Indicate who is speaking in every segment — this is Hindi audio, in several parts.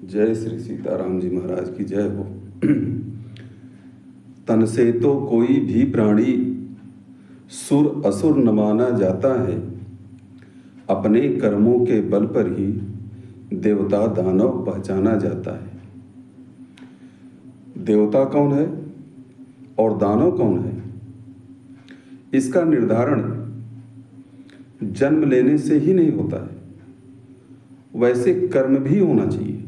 Speaker 1: जय श्री सीताराम जी महाराज की जय हो। तन से तो कोई भी प्राणी सुर असुर न माना जाता है, अपने कर्मों के बल पर ही देवता दानव पहचाना जाता है। देवता कौन है और दानव कौन है, इसका निर्धारण जन्म लेने से ही नहीं होता है, वैसे कर्म भी होना चाहिए।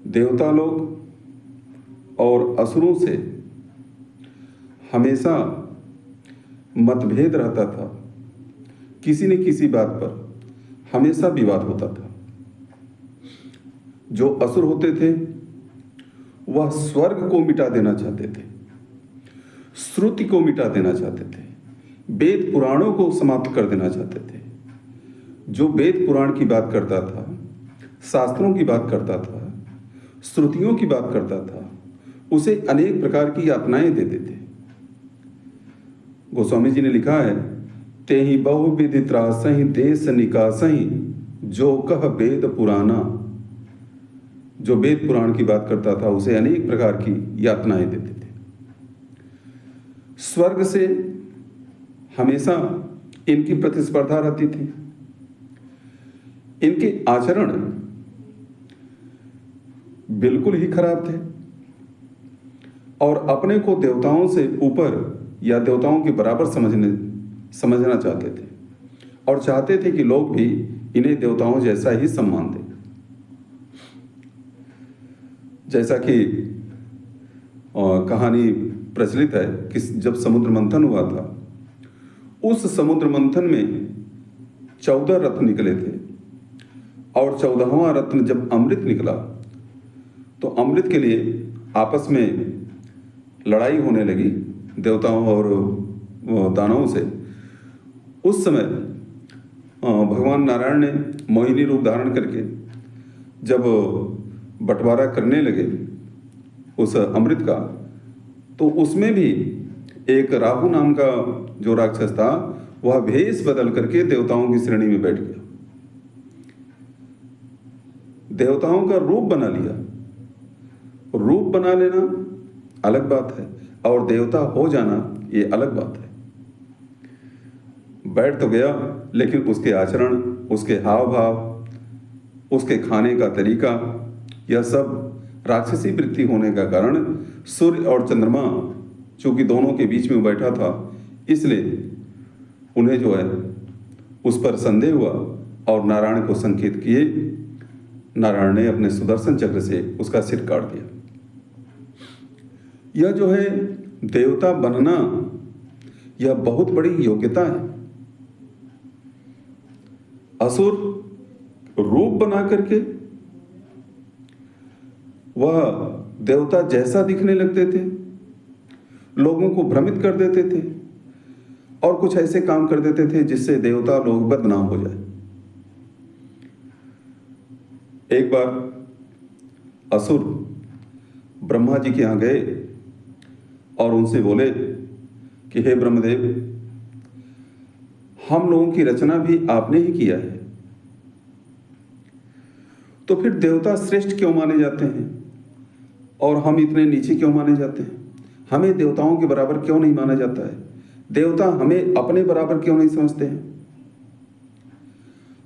Speaker 1: देवता लोग और असुरों से हमेशा मतभेद रहता था, किसी न किसी बात पर हमेशा विवाद होता था। जो असुर होते थे वह स्वर्ग को मिटा देना चाहते थे, श्रुति को मिटा देना चाहते थे, वेद पुराणों को समाप्त कर देना चाहते थे। जो वेद पुराण की बात करता था, शास्त्रों की बात करता था, श्रुतियों की बात करता था, उसे अनेक प्रकार की यातनाएं देते थे। गोस्वामी जी ने लिखा है, ते ही बहुविधि त्रासहि देश निकासहि, जो कह वेद पुराना। जो वेद पुराण की बात करता था उसे अनेक प्रकार की यातनाएं देते थे। स्वर्ग से हमेशा इनकी प्रतिस्पर्धा रहती थी। इनके आचरण बिल्कुल ही खराब थे और अपने को देवताओं से ऊपर या देवताओं के बराबर समझना चाहते थे और चाहते थे कि लोग भी इन्हें देवताओं जैसा ही सम्मान दें। जैसा कि कहानी प्रचलित है कि जब समुद्र मंथन हुआ था, उस समुद्र मंथन में 14 रत्न निकले थे और 14वां रत्न जब अमृत निकला तो अमृत के लिए आपस में लड़ाई होने लगी देवताओं और दानवों से। उस समय भगवान नारायण ने मोहिनी रूप धारण करके जब बंटवारा करने लगे उस अमृत का, तो उसमें भी एक राहु नाम का जो राक्षस था वह भेष बदल करके देवताओं की श्रेणी में बैठ गया, देवताओं का रूप बना लिया। रूप बना लेना अलग बात है और देवता हो जाना ये अलग बात है। बैठ तो गया, लेकिन उसके आचरण, उसके हाव भाव, उसके खाने का तरीका, यह सब राक्षसी वृत्ति होने का कारण सूर्य और चंद्रमा चूंकि दोनों के बीच में बैठा था, इसलिए उन्हें जो है उस पर संदेह हुआ और नारायण को संकेत किए। नारायण ने अपने सुदर्शन चक्र से उसका सिर काट दिया। यह जो है देवता बनना, यह बहुत बड़ी योग्यता है। असुर रूप बना करके वह देवता जैसा दिखने लगते थे, लोगों को भ्रमित कर देते थे और कुछ ऐसे काम कर देते थे जिससे देवता लोग बदनाम हो जाए। एक बार असुर ब्रह्मा जी के यहाँ गए और उनसे बोले कि हे ब्रह्मदेव, हम लोगों की रचना भी आपने ही किया है, तो फिर देवता श्रेष्ठ क्यों माने जाते हैं और हम इतने नीचे क्यों माने जाते हैं? हमें देवताओं के बराबर क्यों नहीं माना जाता है? देवता हमें अपने बराबर क्यों नहीं समझते हैं?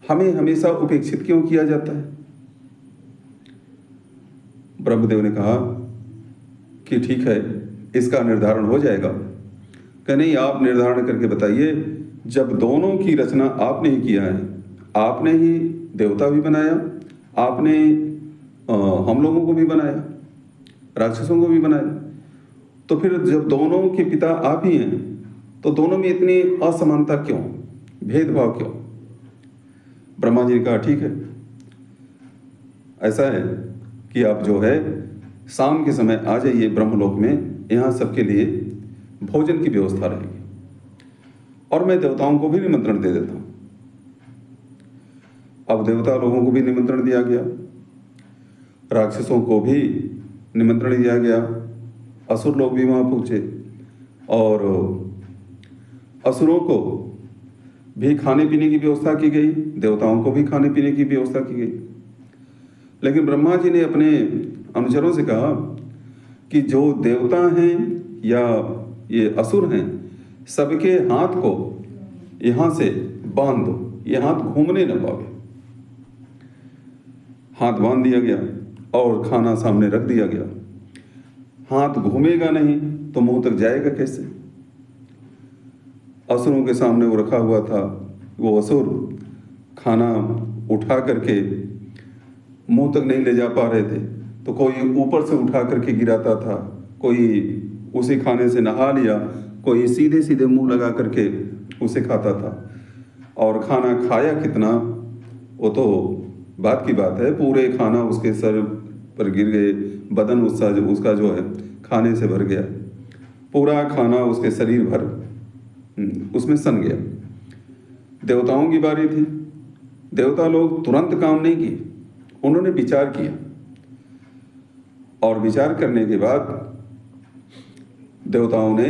Speaker 1: हमें हमेशा उपेक्षित क्यों किया जाता है? ब्रह्मदेव ने कहा कि ठीक है, इसका निर्धारण हो जाएगा। कि नहीं, आप निर्धारण करके बताइए। जब दोनों की रचना आपने ही किया है, आपने ही देवता भी बनाया, आपने हम लोगों को भी बनाया, राक्षसों को भी बनाया, तो फिर जब दोनों के पिता आप ही हैं तो दोनों में इतनी असमानता क्यों, भेदभाव क्यों? ब्रह्मा जी ने कहा ठीक है, ऐसा है कि आप जो है शाम के समय आ जाइए ब्रह्मलोक में, यहाँ सबके लिए भोजन की व्यवस्था रहेगी और मैं देवताओं को भी निमंत्रण दे देता हूँ। अब देवता लोगों को भी निमंत्रण दिया गया, राक्षसों को भी निमंत्रण दिया गया, असुर लोग भी वहाँ पहुँचे और असुरों को भी खाने पीने की व्यवस्था की गई, देवताओं को भी खाने पीने की व्यवस्था की गई। लेकिन ब्रह्मा जी ने अपने अनुचरों से कहा कि जो देवता हैं या ये असुर हैं, सबके हाथ को यहाँ से बांध दो, ये हाथ घूमने न पावे। हाथ बांध दिया गया और खाना सामने रख दिया गया। हाथ घूमेगा नहीं तो मुंह तक जाएगा कैसे? असुरों के सामने वो रखा हुआ था। वो असुर खाना उठा करके मुंह तक नहीं ले जा पा रहे थे, तो कोई ऊपर से उठा करके गिराता था, कोई उसी खाने से नहा लिया, कोई सीधे सीधे मुंह लगा करके उसे खाता था। और खाना खाया कितना वो तो बात की बात है, पूरे खाना उसके सर पर गिर गए, बदन उसका जो है खाने से भर गया, पूरा खाना उसके शरीर भर उसमें सन गया। देवताओं की बारी थी। देवता लोग तुरंत काम नहीं किए, उन्होंने विचार किया और विचार करने के बाद देवताओं ने,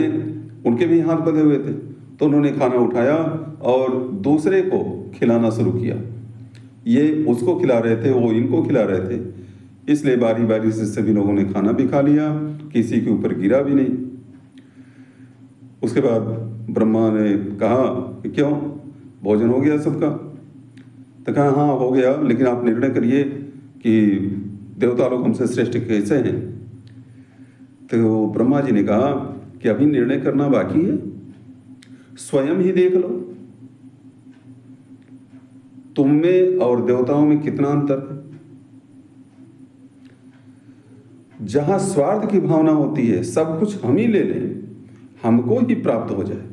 Speaker 1: उनके भी हाथ बंधे हुए थे, तो उन्होंने खाना उठाया और दूसरे को खिलाना शुरू किया। ये उसको खिला रहे थे, वो इनको खिला रहे थे, इसलिए बारी बारी से सभी लोगों ने खाना भी खा लिया, किसी के ऊपर गिरा भी नहीं। उसके बाद ब्रह्मा ने कहा कि क्यों, भोजन हो गया सबका? तो कहा हाँ हो गया, लेकिन आप निर्णय करिए कि देवता लोग हमसे श्रेष्ठ कैसे हैं। तो ब्रह्मा जी ने कहा कि अभी निर्णय करना बाकी है, स्वयं ही देख लो तुम में और देवताओं में कितना अंतर है। जहां स्वार्थ की भावना होती है, सब कुछ हम ही ले लें, हमको ही प्राप्त हो जाए,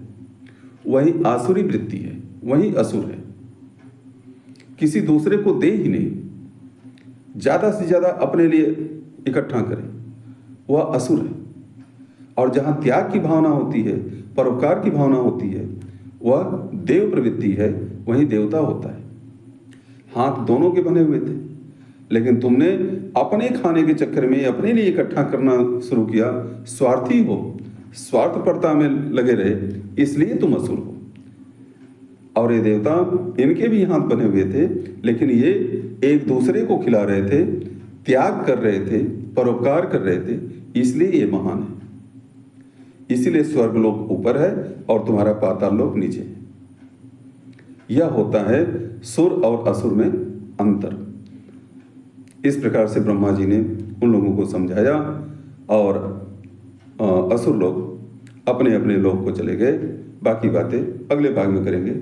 Speaker 1: वही आसुरी वृत्ति है, वही असुर है। किसी दूसरे को दे ही नहीं, ज्यादा से ज्यादा अपने लिए इकट्ठा करें, वह असुर है। और जहां त्याग की भावना होती है, परोपकार की भावना होती है, वह देव प्रवृत्ति है, वही देवता होता है। हाथ दोनों के बने हुए थे, लेकिन तुमने अपने खाने के चक्कर में अपने लिए इकट्ठा करना शुरू किया, स्वार्थी हो, स्वार्थपरता में लगे रहे, इसलिए तुम असुर हो। और ये देवता, इनके भी हाथ बने हुए थे, लेकिन ये एक दूसरे को खिला रहे थे, त्याग कर रहे थे, परोपकार कर रहे थे, इसलिए ये महान है। इसीलिए स्वर्ग लोक ऊपर है और तुम्हारा पाताल लोक नीचे है। यह होता है सुर और असुर में अंतर। इस प्रकार से ब्रह्मा जी ने उन लोगों को समझाया और असुर लोग अपने अपने लोक को चले गए। बाकी बातें अगले भाग में करेंगे।